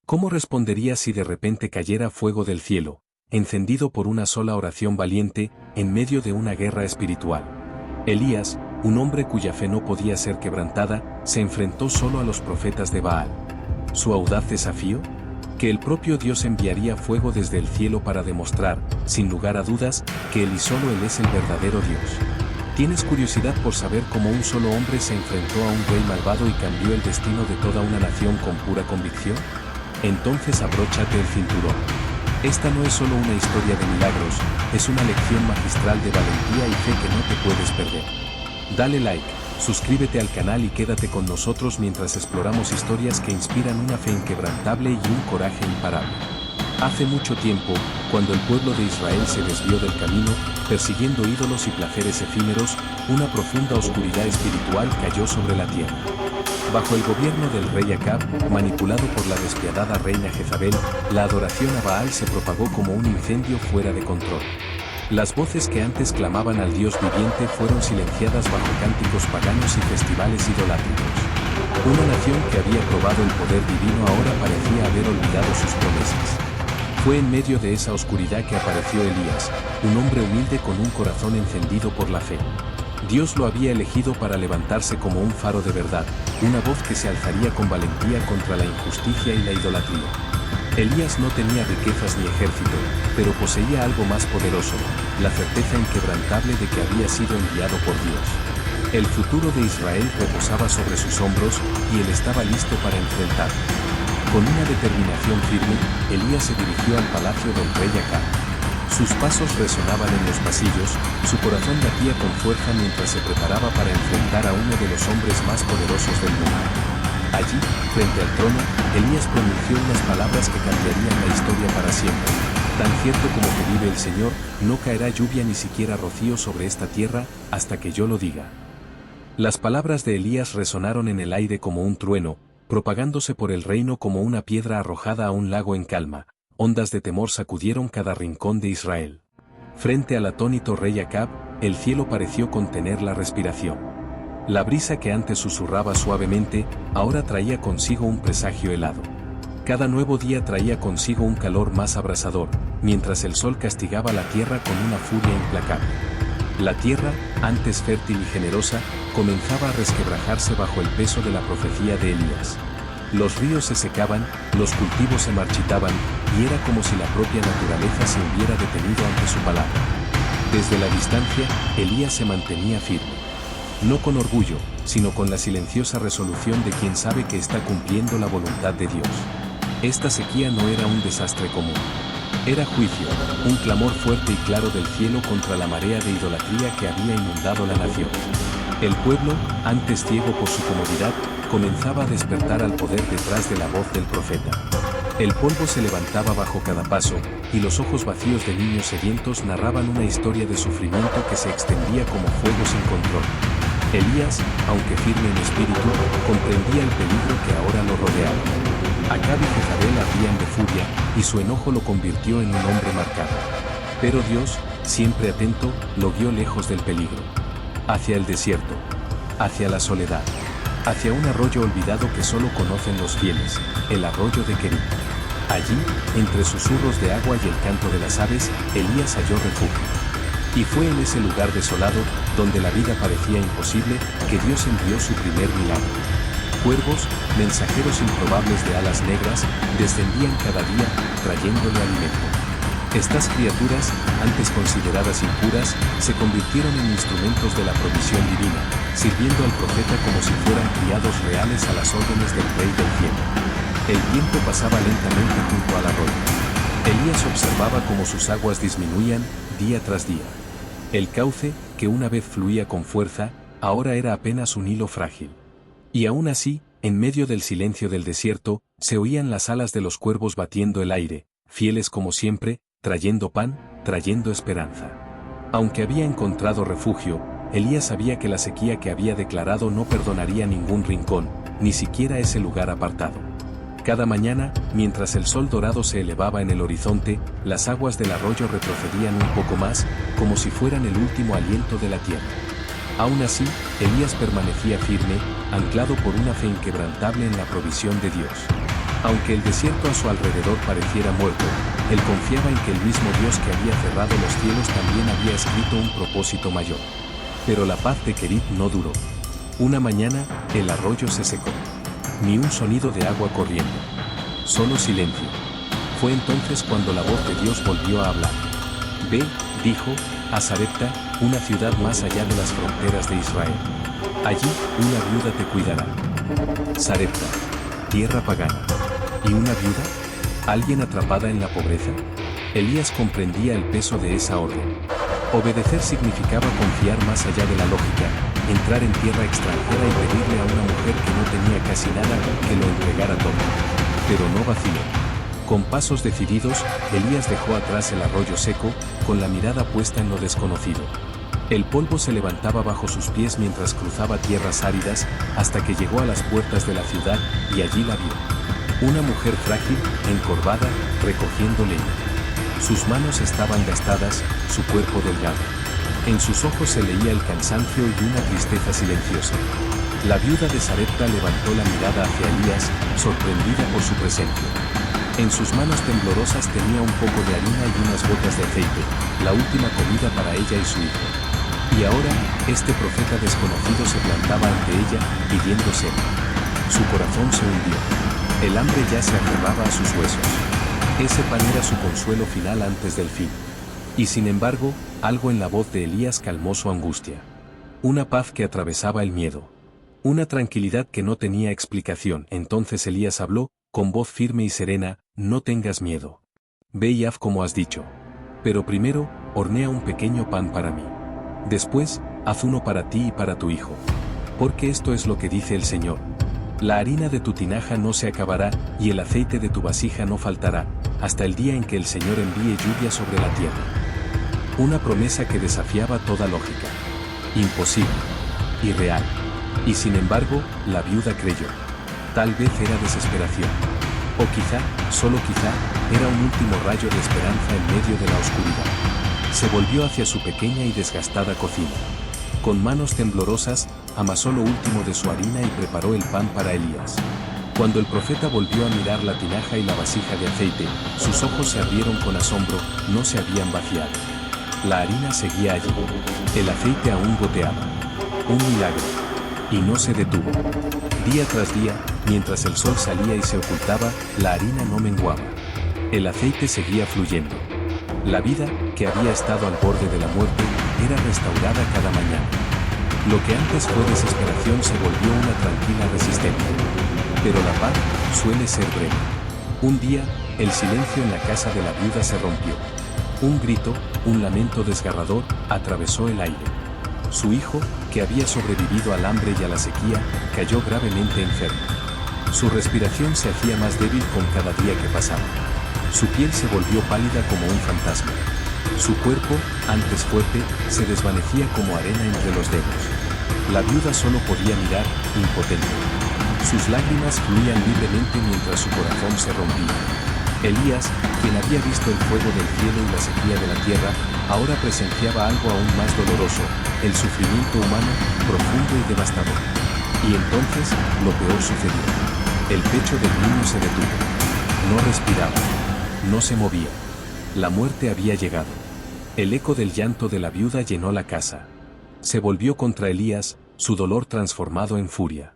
¿Cómo responderías si de repente cayera fuego del cielo, encendido por una sola oración valiente, en medio de una guerra espiritual? Elías, un hombre cuya fe no podía ser quebrantada, se enfrentó solo a los profetas de Baal. ¿Su audaz desafío? Que el propio Dios enviaría fuego desde el cielo para demostrar, sin lugar a dudas, que Él y solo Él es el verdadero Dios. ¿Tienes curiosidad por saber cómo un solo hombre se enfrentó a un rey malvado y cambió el destino de toda una nación con pura convicción? Entonces abróchate el cinturón. Esta no es solo una historia de milagros, es una lección magistral de valentía y fe que no te puedes perder. Dale like, suscríbete al canal y quédate con nosotros mientras exploramos historias que inspiran una fe inquebrantable y un coraje imparable. Hace mucho tiempo, cuando el pueblo de Israel se desvió del camino, persiguiendo ídolos y placeres efímeros, una profunda oscuridad espiritual cayó sobre la tierra. Bajo el gobierno del rey Acab, manipulado por la despiadada reina Jezabel, la adoración a Baal se propagó como un incendio fuera de control. Las voces que antes clamaban al Dios viviente fueron silenciadas bajo cánticos paganos y festivales idolátricos. Una nación que había probado el poder divino ahora parecía haber olvidado sus promesas. Fue en medio de esa oscuridad que apareció Elías, un hombre humilde con un corazón encendido por la fe. Dios lo había elegido para levantarse como un faro de verdad, una voz que se alzaría con valentía contra la injusticia y la idolatría. Elías no tenía riquezas ni ejército, pero poseía algo más poderoso, la certeza inquebrantable de que había sido enviado por Dios. El futuro de Israel reposaba sobre sus hombros, y él estaba listo para enfrentarlo. Con una determinación firme, Elías se dirigió al palacio del rey Acab. Sus pasos resonaban en los pasillos, su corazón latía con fuerza mientras se preparaba para enfrentar a uno de los hombres más poderosos del mundo. Allí, frente al trono, Elías pronunció unas palabras que cambiarían la historia para siempre. Tan cierto como que vive el Señor, no caerá lluvia ni siquiera rocío sobre esta tierra, hasta que yo lo diga. Las palabras de Elías resonaron en el aire como un trueno, propagándose por el reino como una piedra arrojada a un lago en calma. Ondas de temor sacudieron cada rincón de Israel. Frente al atónito rey Acab, el cielo pareció contener la respiración. La brisa que antes susurraba suavemente, ahora traía consigo un presagio helado. Cada nuevo día traía consigo un calor más abrasador, mientras el sol castigaba la tierra con una furia implacable. La tierra, antes fértil y generosa, comenzaba a resquebrajarse bajo el peso de la profecía de Elías. Los ríos se secaban, los cultivos se marchitaban, y era como si la propia naturaleza se hubiera detenido ante su palabra. Desde la distancia, Elías se mantenía firme. No con orgullo, sino con la silenciosa resolución de quien sabe que está cumpliendo la voluntad de Dios. Esta sequía no era un desastre común. Era juicio, un clamor fuerte y claro del cielo contra la marea de idolatría que había inundado la nación. El pueblo, antes ciego por su comodidad, comenzaba a despertar al poder detrás de la voz del profeta. El polvo se levantaba bajo cada paso, y los ojos vacíos de niños sedientos narraban una historia de sufrimiento que se extendía como fuego sin control. Elías, aunque firme en espíritu, comprendía el peligro que ahora lo rodeaba. Acab y Jezabel ardían de furia, y su enojo lo convirtió en un hombre marcado. Pero Dios, siempre atento, lo guió lejos del peligro. Hacia el desierto. Hacia la soledad. Hacia un arroyo olvidado que solo conocen los fieles, el arroyo de Querit. Allí, entre susurros de agua y el canto de las aves, Elías halló refugio. Y fue en ese lugar desolado, donde la vida parecía imposible, que Dios envió su primer milagro. Cuervos, mensajeros improbables de alas negras, descendían cada día, trayéndole alimento. Estas criaturas, antes consideradas impuras, se convirtieron en instrumentos de la provisión divina, sirviendo al profeta como si fueran criados reales a las órdenes del rey del cielo. El tiempo pasaba lentamente junto al arroyo. Elías observaba cómo sus aguas disminuían, día tras día. El cauce, que una vez fluía con fuerza, ahora era apenas un hilo frágil. Y aún así, en medio del silencio del desierto, se oían las alas de los cuervos batiendo el aire, fieles como siempre, trayendo pan, trayendo esperanza. Aunque había encontrado refugio, Elías sabía que la sequía que había declarado no perdonaría ningún rincón, ni siquiera ese lugar apartado. Cada mañana, mientras el sol dorado se elevaba en el horizonte, las aguas del arroyo retrocedían un poco más, como si fueran el último aliento de la tierra. Aún así, Elías permanecía firme, anclado por una fe inquebrantable en la provisión de Dios. Aunque el desierto a su alrededor pareciera muerto, él confiaba en que el mismo Dios que había cerrado los cielos también había escrito un propósito mayor. Pero la paz de Kerit no duró. Una mañana, el arroyo se secó. Ni un sonido de agua corriendo. Solo silencio. Fue entonces cuando la voz de Dios volvió a hablar. Ve, dijo, a Sarepta, una ciudad más allá de las fronteras de Israel. Allí, una viuda te cuidará. Sarepta, tierra pagana. ¿Y una viuda? ¿Alguien atrapada en la pobreza? Elías comprendía el peso de esa orden. Obedecer significaba confiar más allá de la lógica, entrar en tierra extranjera y pedirle a una mujer que no tenía casi nada que lo entregara todo. Pero no vaciló. Con pasos decididos, Elías dejó atrás el arroyo seco, con la mirada puesta en lo desconocido. El polvo se levantaba bajo sus pies mientras cruzaba tierras áridas, hasta que llegó a las puertas de la ciudad, y allí la vio. Una mujer frágil, encorvada, recogiendo leña. Sus manos estaban gastadas, su cuerpo delgado. En sus ojos se leía el cansancio y una tristeza silenciosa. La viuda de Sarepta levantó la mirada hacia Elías, sorprendida por su presencia. En sus manos temblorosas tenía un poco de harina y unas gotas de aceite, la última comida para ella y su hijo. Y ahora, este profeta desconocido se plantaba ante ella, pidiendo cena. Su corazón se hundió. El hambre ya se aferraba a sus huesos. Ese pan era su consuelo final antes del fin. Y sin embargo, algo en la voz de Elías calmó su angustia. Una paz que atravesaba el miedo. Una tranquilidad que no tenía explicación. Entonces Elías habló, con voz firme y serena, no tengas miedo. Ve y haz como has dicho. Pero primero, hornea un pequeño pan para mí. Después, haz uno para ti y para tu hijo. Porque esto es lo que dice el Señor. La harina de tu tinaja no se acabará, y el aceite de tu vasija no faltará, hasta el día en que el Señor envíe lluvia sobre la tierra. Una promesa que desafiaba toda lógica. Imposible. Irreal. Y sin embargo, la viuda creyó. Tal vez era desesperación. O quizá, solo quizá, era un último rayo de esperanza en medio de la oscuridad. Se volvió hacia su pequeña y desgastada cocina. Con manos temblorosas, amasó lo último de su harina y preparó el pan para Elías. Cuando el profeta volvió a mirar la tinaja y la vasija de aceite, sus ojos se abrieron con asombro, no se habían vaciado. La harina seguía allí. El aceite aún goteaba. Un milagro. Y no se detuvo. Día tras día, mientras el sol salía y se ocultaba, la harina no menguaba. El aceite seguía fluyendo. La vida, que había estado al borde de la muerte, era restaurada cada mañana. Lo que antes fue desesperación se volvió una tranquila resistencia. Pero la paz suele ser breve. Un día, el silencio en la casa de la viuda se rompió. Un grito, un lamento desgarrador, atravesó el aire. Su hijo, que había sobrevivido al hambre y a la sequía, cayó gravemente enfermo. Su respiración se hacía más débil con cada día que pasaba. Su piel se volvió pálida como un fantasma. Su cuerpo, antes fuerte, se desvanecía como arena entre los dedos. La viuda solo podía mirar, impotente. Sus lágrimas fluían libremente mientras su corazón se rompía. Elías, quien había visto el fuego del cielo y la sequía de la tierra, ahora presenciaba algo aún más doloroso, el sufrimiento humano, profundo y devastador. Y entonces, lo peor sucedió. El pecho del niño se detuvo. No respiraba. No se movía. La muerte había llegado. El eco del llanto de la viuda llenó la casa. Se volvió contra Elías, su dolor transformado en furia.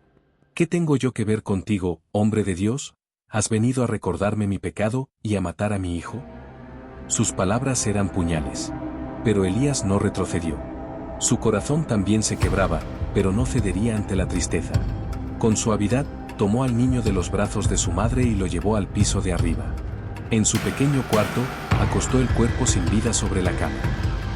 ¿Qué tengo yo que ver contigo, hombre de Dios? ¿Has venido a recordarme mi pecado y a matar a mi hijo? Sus palabras eran puñales. Pero Elías no retrocedió. Su corazón también se quebraba, pero no cedería ante la tristeza. Con suavidad, tomó al niño de los brazos de su madre y lo llevó al piso de arriba. En su pequeño cuarto, acostó el cuerpo sin vida sobre la cama.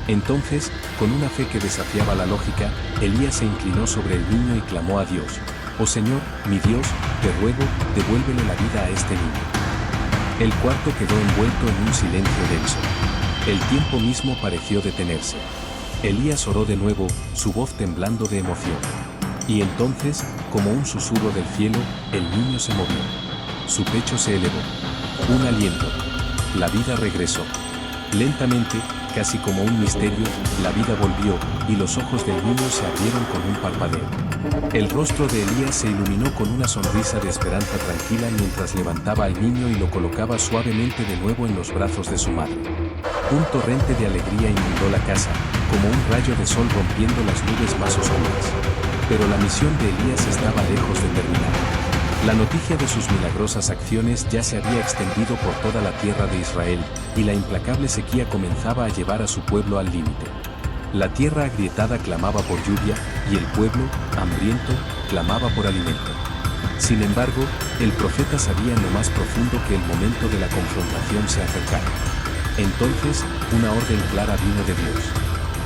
Entonces, con una fe que desafiaba la lógica, Elías se inclinó sobre el niño y clamó a Dios: «Oh Señor, mi Dios, te ruego, devuélvele la vida a este niño». El cuarto quedó envuelto en un silencio denso. El tiempo mismo pareció detenerse. Elías oró de nuevo, su voz temblando de emoción. Y entonces, como un susurro del cielo, el niño se movió. Su pecho se elevó. Un aliento. La vida regresó. Lentamente, casi como un misterio, la vida volvió, y los ojos del niño se abrieron con un parpadeo. El rostro de Elías se iluminó con una sonrisa de esperanza tranquila mientras levantaba al niño y lo colocaba suavemente de nuevo en los brazos de su madre. Un torrente de alegría inundó la casa, como un rayo de sol rompiendo las nubes más oscuras. Pero la misión de Elías estaba lejos de terminar. La noticia de sus milagrosas acciones ya se había extendido por toda la tierra de Israel, y la implacable sequía comenzaba a llevar a su pueblo al límite. La tierra agrietada clamaba por lluvia, y el pueblo, hambriento, clamaba por alimento. Sin embargo, el profeta sabía en lo más profundo que el momento de la confrontación se acercaba. Entonces, una orden clara vino de Dios.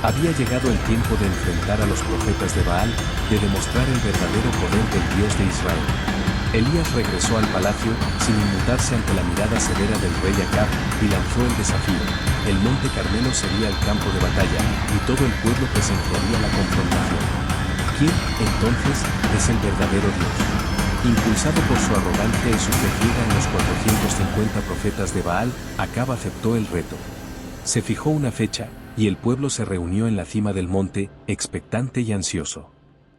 Había llegado el tiempo de enfrentar a los profetas de Baal, de demostrar el verdadero poder del Dios de Israel. Elías regresó al palacio, sin inmutarse ante la mirada severa del rey Acab, y lanzó el desafío. El monte Carmelo sería el campo de batalla, y todo el pueblo presenciaría la confrontación. ¿Quién, entonces, es el verdadero Dios? Impulsado por su arrogancia y su fe ciega en los 450 profetas de Baal, Acab aceptó el reto. Se fijó una fecha, y el pueblo se reunió en la cima del monte, expectante y ansioso.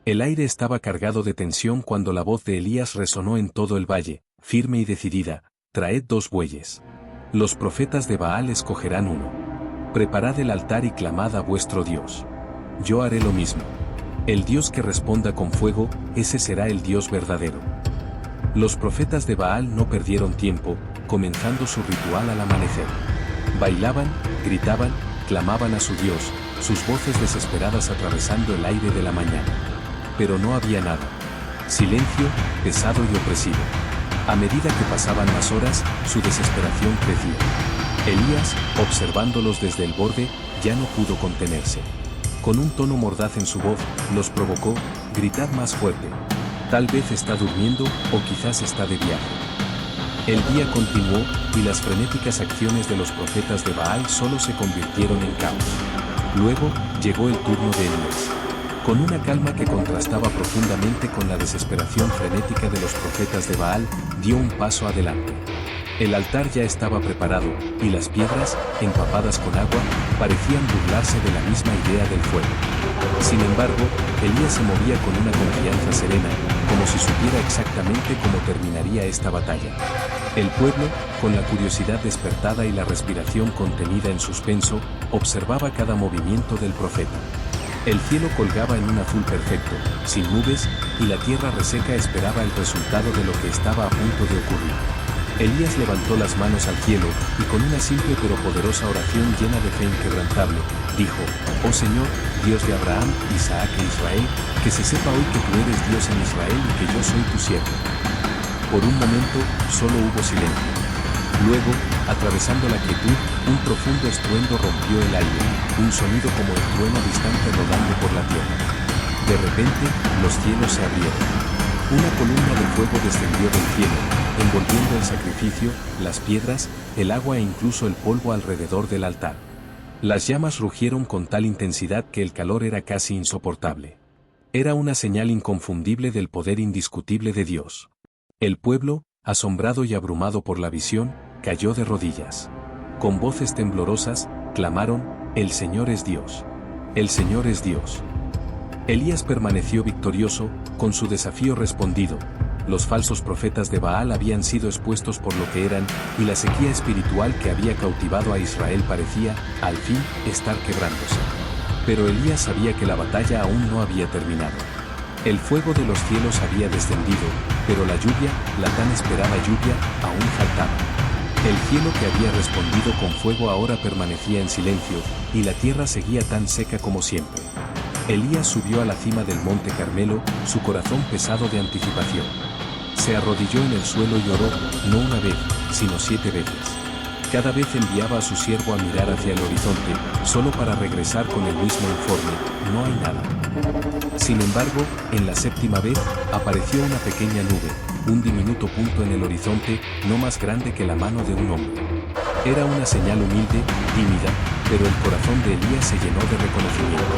El aire estaba cargado de tensión cuando la voz de Elías resonó en todo el valle, firme y decidida: traed 2 bueyes. Los profetas de Baal escogerán uno. Preparad el altar y clamad a vuestro Dios. Yo haré lo mismo. El Dios que responda con fuego, ese será el Dios verdadero. Los profetas de Baal no perdieron tiempo, comenzando su ritual al amanecer. Bailaban, gritaban, clamaban a su Dios, sus voces desesperadas atravesando el aire de la mañana. Pero no había nada. Silencio, pesado y opresivo. A medida que pasaban las horas, su desesperación crecía. Elías, observándolos desde el borde, ya no pudo contenerse. Con un tono mordaz en su voz, los provocó: gritad más fuerte. Tal vez está durmiendo, o quizás está de viaje. El día continuó, y las frenéticas acciones de los profetas de Baal solo se convirtieron en caos. Luego, llegó el turno de Elías. Con una calma que contrastaba profundamente con la desesperación frenética de los profetas de Baal, dio un paso adelante. El altar ya estaba preparado, y las piedras, empapadas con agua, parecían burlarse de la misma idea del fuego. Sin embargo, Elías se movía con una confianza serena, como si supiera exactamente cómo terminaría esta batalla. El pueblo, con la curiosidad despertada y la respiración contenida en suspenso, observaba cada movimiento del profeta. El cielo colgaba en un azul perfecto, sin nubes, y la tierra reseca esperaba el resultado de lo que estaba a punto de ocurrir. Elías levantó las manos al cielo, y con una simple pero poderosa oración llena de fe inquebrantable, dijo: «Oh Señor, Dios de Abraham, Isaac e Israel, que se sepa hoy que tú eres Dios en Israel y que yo soy tu siervo». Por un momento, solo hubo silencio. Luego, atravesando la quietud, un profundo estruendo rompió el aire, un sonido como el trueno distante rodando por la tierra. De repente, los cielos se abrieron. Una columna de fuego descendió del cielo, envolviendo el sacrificio, las piedras, el agua e incluso el polvo alrededor del altar. Las llamas rugieron con tal intensidad que el calor era casi insoportable. Era una señal inconfundible del poder indiscutible de Dios. El pueblo, asombrado y abrumado por la visión, cayó de rodillas. Con voces temblorosas, clamaron: «El Señor es Dios. El Señor es Dios». Elías permaneció victorioso, con su desafío respondido. Los falsos profetas de Baal habían sido expuestos por lo que eran, y la sequía espiritual que había cautivado a Israel parecía, al fin, estar quebrándose. Pero Elías sabía que la batalla aún no había terminado. El fuego de los cielos había descendido, pero la lluvia, la tan esperada lluvia, aún faltaba. El cielo que había respondido con fuego ahora permanecía en silencio, y la tierra seguía tan seca como siempre. Elías subió a la cima del monte Carmelo, su corazón pesado de anticipación. Se arrodilló en el suelo y oró, no una vez, sino 7 veces. Cada vez enviaba a su siervo a mirar hacia el horizonte, solo para regresar con el mismo informe: no hay nada. Sin embargo, en la 7ª vez, apareció una pequeña nube, un diminuto punto en el horizonte, no más grande que la mano de un hombre. Era una señal humilde, tímida, pero el corazón de Elías se llenó de reconocimiento.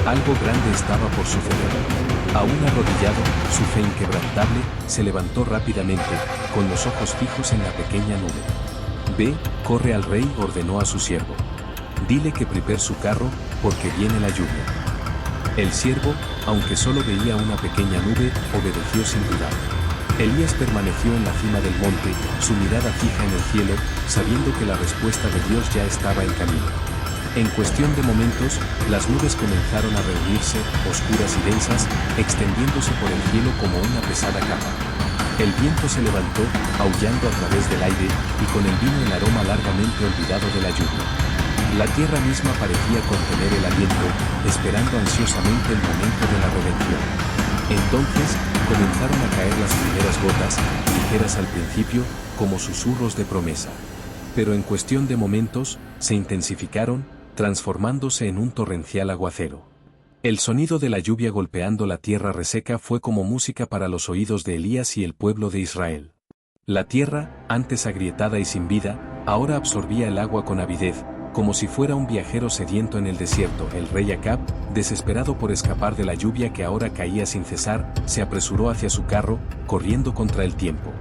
Algo grande estaba por suceder. Aún arrodillado, su fe inquebrantable, se levantó rápidamente, con los ojos fijos en la pequeña nube. «Ve, corre al rey», ordenó a su siervo. dile que prepare su carro, porque viene la lluvia. El siervo, aunque solo veía una pequeña nube, obedeció sin dudar. Elías permaneció en la cima del monte, su mirada fija en el cielo, sabiendo que la respuesta de Dios ya estaba en camino. En cuestión de momentos, las nubes comenzaron a reunirse, oscuras y densas, extendiéndose por el cielo como una pesada capa. El viento se levantó, aullando a través del aire, y con él vino el aroma largamente olvidado de la lluvia. La tierra misma parecía contener el aliento, esperando ansiosamente el momento de la redención. Entonces, comenzaron a caer las primeras gotas, ligeras al principio, como susurros de promesa. Pero en cuestión de momentos, se intensificaron, transformándose en un torrencial aguacero. El sonido de la lluvia golpeando la tierra reseca fue como música para los oídos de Elías y el pueblo de Israel. La tierra, antes agrietada y sin vida, ahora absorbía el agua con avidez, como si fuera un viajero sediento en el desierto. El rey Acab, desesperado por escapar de la lluvia que ahora caía sin cesar, se apresuró hacia su carro, corriendo contra el tiempo.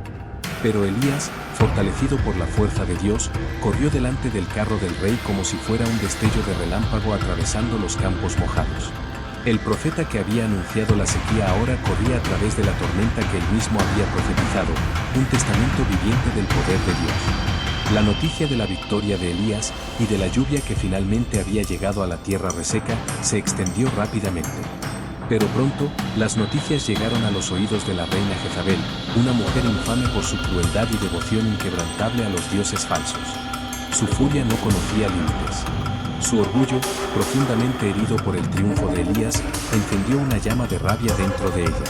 Pero Elías, fortalecido por la fuerza de Dios, corrió delante del carro del rey como si fuera un destello de relámpago atravesando los campos mojados. El profeta que había anunciado la sequía ahora corría a través de la tormenta que él mismo había profetizado, un testamento viviente del poder de Dios. La noticia de la victoria de Elías y de la lluvia que finalmente había llegado a la tierra reseca se extendió rápidamente. Pero pronto, las noticias llegaron a los oídos de la reina Jezabel, una mujer infame por su crueldad y devoción inquebrantable a los dioses falsos. Su furia no conocía límites. Su orgullo, profundamente herido por el triunfo de Elías, encendió una llama de rabia dentro de ella.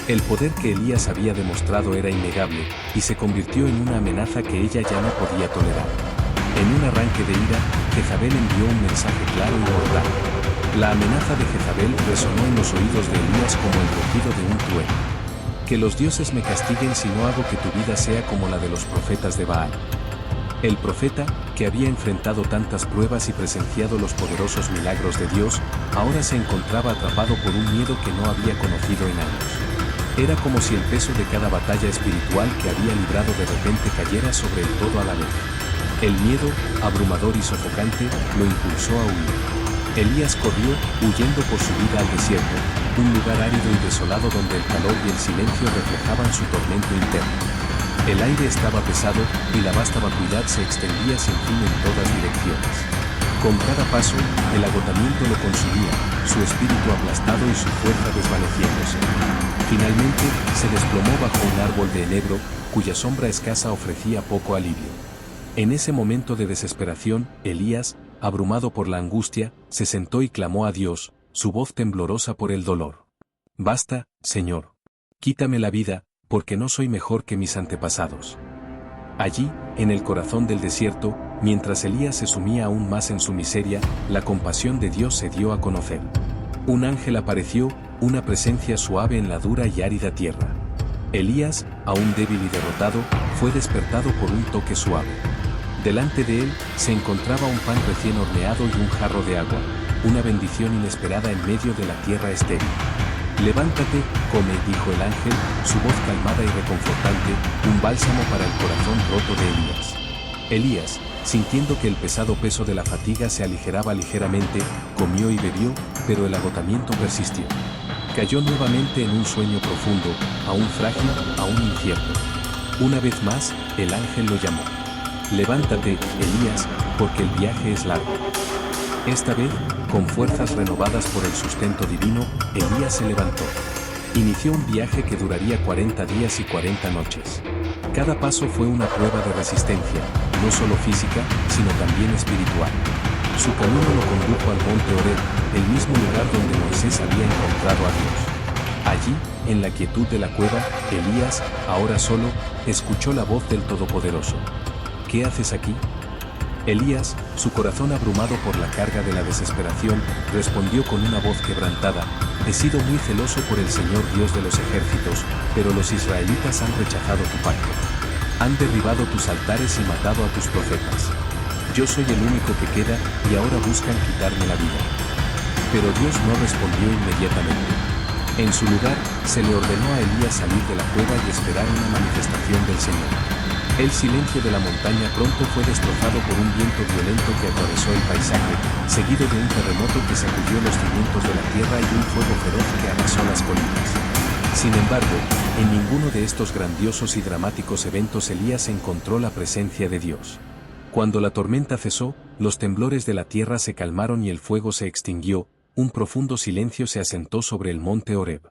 El poder que Elías había demostrado era innegable, y se convirtió en una amenaza que ella ya no podía tolerar. En un arranque de ira, Jezabel envió un mensaje claro y mortal. La amenaza de Jezabel resonó en los oídos de Elías como el rugido de un trueno. Que los dioses me castiguen si no hago que tu vida sea como la de los profetas de Baal. El profeta, que había enfrentado tantas pruebas y presenciado los poderosos milagros de Dios, ahora se encontraba atrapado por un miedo que no había conocido en años. Era como si el peso de cada batalla espiritual que había librado de repente cayera sobre el todo a la vez. El miedo, abrumador y sofocante, lo impulsó a huir. Elías corrió, huyendo por su vida al desierto, un lugar árido y desolado donde el calor y el silencio reflejaban su tormento interno. El aire estaba pesado, y la vasta vacuidad se extendía sin fin en todas direcciones. Con cada paso, el agotamiento lo consumía, su espíritu aplastado y su fuerza desvaneciéndose. Finalmente, se desplomó bajo un árbol de enebro, cuya sombra escasa ofrecía poco alivio. En ese momento de desesperación, Elías, abrumado por la angustia, se sentó y clamó a Dios, su voz temblorosa por el dolor. «Basta, Señor. Quítame la vida, porque no soy mejor que mis antepasados». Allí, en el corazón del desierto, mientras Elías se sumía aún más en su miseria, la compasión de Dios se dio a conocer. Un ángel apareció, una presencia suave en la dura y árida tierra. Elías, aún débil y derrotado, fue despertado por un toque suave. Delante de él, se encontraba un pan recién horneado y un jarro de agua, una bendición inesperada en medio de la tierra estéril. «Levántate, come», dijo el ángel, su voz calmada y reconfortante, un bálsamo para el corazón roto de Elías. Elías, sintiendo que el pesado peso de la fatiga se aligeraba ligeramente, comió y bebió, pero el agotamiento persistió. Cayó nuevamente en un sueño profundo, aún frágil, aún incierto. Una vez más, el ángel lo llamó. «Levántate, Elías, porque el viaje es largo». Esta vez, con fuerzas renovadas por el sustento divino, Elías se levantó. Inició un viaje que duraría 40 días y 40 noches. Cada paso fue una prueba de resistencia, no solo física, sino también espiritual. Su camino lo condujo al monte Horeb, el mismo lugar donde Moisés había encontrado a Dios. Allí, en la quietud de la cueva, Elías, ahora solo, escuchó la voz del Todopoderoso. «¿Qué haces aquí?». Elías, su corazón abrumado por la carga de la desesperación, respondió con una voz quebrantada: «He sido muy celoso por el Señor Dios de los ejércitos, pero los israelitas han rechazado tu pacto. Han derribado tus altares y matado a tus profetas. Yo soy el único que queda, y ahora buscan quitarme la vida». Pero Dios no respondió inmediatamente. En su lugar, se le ordenó a Elías salir de la cueva y esperar una manifestación del Señor. El silencio de la montaña pronto fue destrozado por un viento violento que atravesó el paisaje, seguido de un terremoto que sacudió los cimientos de la tierra y un fuego feroz que arrasó las colinas. Sin embargo, en ninguno de estos grandiosos y dramáticos eventos Elías encontró la presencia de Dios. Cuando la tormenta cesó, los temblores de la tierra se calmaron y el fuego se extinguió, un profundo silencio se asentó sobre el monte Horeb.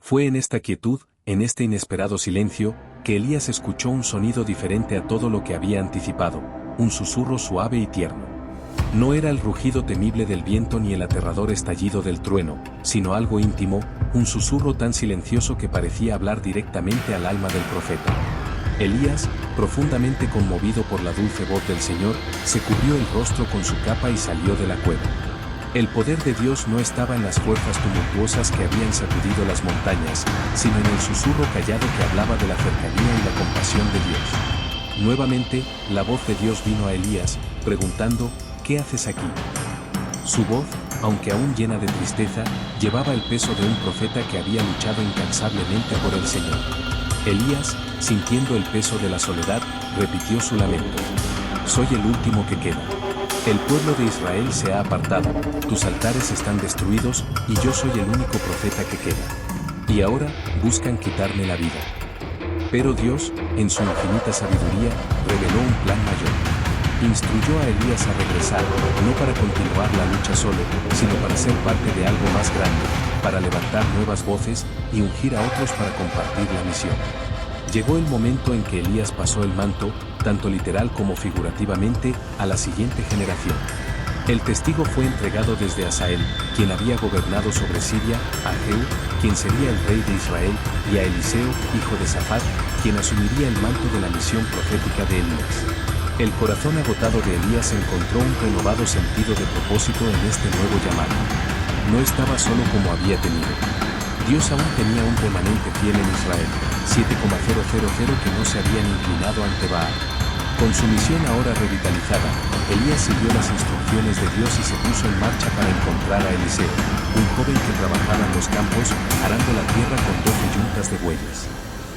Fue en esta quietud, en este inesperado silencio, que Elías escuchó un sonido diferente a todo lo que había anticipado, un susurro suave y tierno. No era el rugido temible del viento ni el aterrador estallido del trueno, sino algo íntimo, un susurro tan silencioso que parecía hablar directamente al alma del profeta. Elías, profundamente conmovido por la dulce voz del Señor, se cubrió el rostro con su capa y salió de la cueva. El poder de Dios no estaba en las fuerzas tumultuosas que habían sacudido las montañas, sino en el susurro callado que hablaba de la cercanía y la compasión de Dios. Nuevamente, la voz de Dios vino a Elías, preguntando, ¿qué haces aquí? Su voz, aunque aún llena de tristeza, llevaba el peso de un profeta que había luchado incansablemente por el Señor. Elías, sintiendo el peso de la soledad, repitió su lamento. Soy el último que queda. El pueblo de Israel se ha apartado, tus altares están destruidos, y yo soy el único profeta que queda. Y ahora, buscan quitarme la vida. Pero Dios, en su infinita sabiduría, reveló un plan mayor. Instruyó a Elías a regresar, no para continuar la lucha solo, sino para ser parte de algo más grande, para levantar nuevas voces y ungir a otros para compartir la misión. Llegó el momento en que Elías pasó el manto, tanto literal como figurativamente, a la siguiente generación. El testigo fue entregado desde Hazael, quien había gobernado sobre Siria, a Jehú, quien sería el rey de Israel, y a Eliseo, hijo de Safat, quien asumiría el manto de la misión profética de Elías. El corazón agotado de Elías encontró un renovado sentido de propósito en este nuevo llamado. No estaba solo como había tenido. Dios aún tenía un remanente fiel en Israel, 7,000 que no se habían inclinado ante Baal. Con su misión ahora revitalizada, Elías siguió las instrucciones de Dios y se puso en marcha para encontrar a Eliseo, un joven que trabajaba en los campos, arando la tierra con 12 yuntas de bueyes.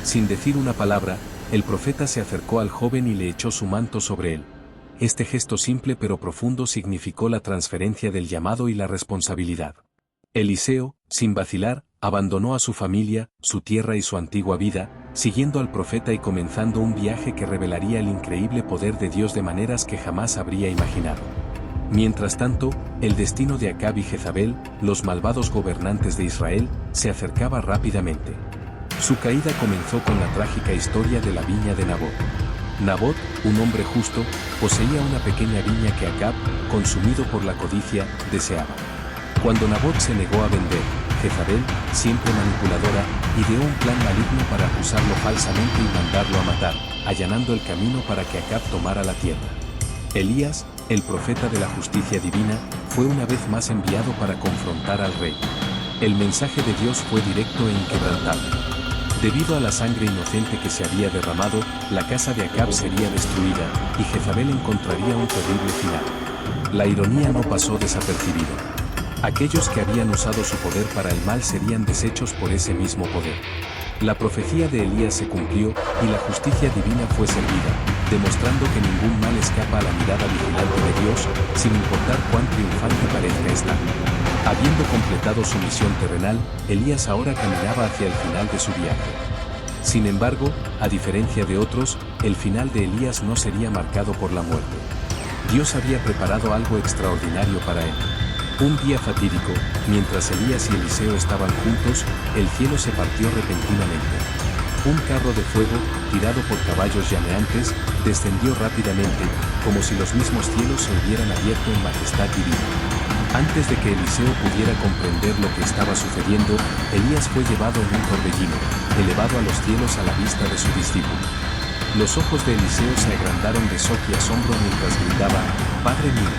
Sin decir una palabra, el profeta se acercó al joven y le echó su manto sobre él. Este gesto simple pero profundo significó la transferencia del llamado y la responsabilidad. Eliseo, sin vacilar, abandonó a su familia, su tierra y su antigua vida, siguiendo al profeta y comenzando un viaje que revelaría el increíble poder de Dios de maneras que jamás habría imaginado. Mientras tanto, el destino de Acab y Jezabel, los malvados gobernantes de Israel, se acercaba rápidamente. Su caída comenzó con la trágica historia de la viña de Nabot. Nabot, un hombre justo, poseía una pequeña viña que Acab, consumido por la codicia, deseaba. Cuando Nabot se negó a vender, Jezabel, siempre manipuladora, ideó un plan maligno para acusarlo falsamente y mandarlo a matar, allanando el camino para que Acab tomara la tierra. Elías, el profeta de la justicia divina, fue una vez más enviado para confrontar al rey. El mensaje de Dios fue directo e inquebrantable. Debido a la sangre inocente que se había derramado, la casa de Acab sería destruida, y Jezabel encontraría un terrible final. La ironía no pasó desapercibida. Aquellos que habían usado su poder para el mal serían deshechos por ese mismo poder. La profecía de Elías se cumplió, y la justicia divina fue servida, demostrando que ningún mal escapa a la mirada vigilante de Dios, sin importar cuán triunfante parezca esta. Habiendo completado su misión terrenal, Elías ahora caminaba hacia el final de su viaje. Sin embargo, a diferencia de otros, el final de Elías no sería marcado por la muerte. Dios había preparado algo extraordinario para él. Un día fatídico, mientras Elías y Eliseo estaban juntos, el cielo se partió repentinamente. Un carro de fuego, tirado por caballos llameantes, descendió rápidamente, como si los mismos cielos se hubieran abierto en majestad divina. Antes de que Eliseo pudiera comprender lo que estaba sucediendo, Elías fue llevado en un torbellino, elevado a los cielos a la vista de su discípulo. Los ojos de Eliseo se agrandaron de shock y asombro mientras gritaba, «Padre mío,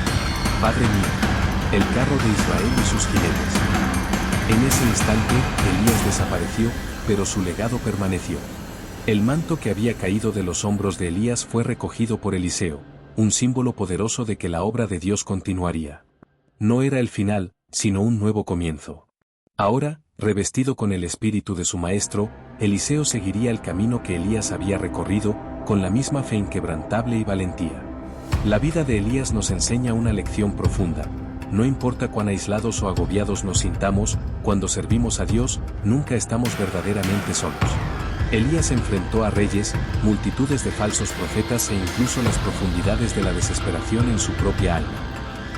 Padre mío, el carro de Israel y sus jinetes». En ese instante, Elías desapareció, pero su legado permaneció. El manto que había caído de los hombros de Elías fue recogido por Eliseo, un símbolo poderoso de que la obra de Dios continuaría. No era el final, sino un nuevo comienzo. Ahora, revestido con el espíritu de su maestro, Eliseo seguiría el camino que Elías había recorrido, con la misma fe inquebrantable y valentía. La vida de Elías nos enseña una lección profunda. No importa cuán aislados o agobiados nos sintamos, cuando servimos a Dios, nunca estamos verdaderamente solos. Elías enfrentó a reyes, multitudes de falsos profetas e incluso las profundidades de la desesperación en su propia alma.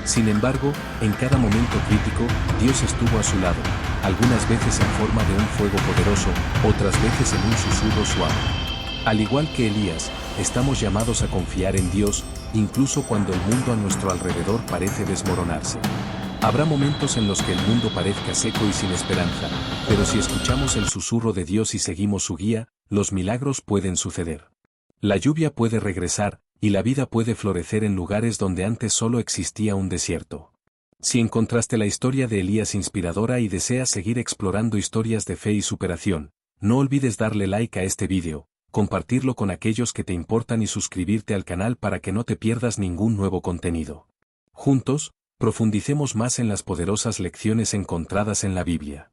Sin embargo, en cada momento crítico, Dios estuvo a su lado, algunas veces en forma de un fuego poderoso, otras veces en un susurro suave. Al igual que Elías, estamos llamados a confiar en Dios, incluso cuando el mundo a nuestro alrededor parece desmoronarse. Habrá momentos en los que el mundo parezca seco y sin esperanza, pero si escuchamos el susurro de Dios y seguimos su guía, los milagros pueden suceder. La lluvia puede regresar, y la vida puede florecer en lugares donde antes solo existía un desierto. Si encontraste la historia de Elías inspiradora y deseas seguir explorando historias de fe y superación, no olvides darle like a este vídeo, compartirlo con aquellos que te importan y suscribirte al canal para que no te pierdas ningún nuevo contenido. Juntos, profundicemos más en las poderosas lecciones encontradas en la Biblia.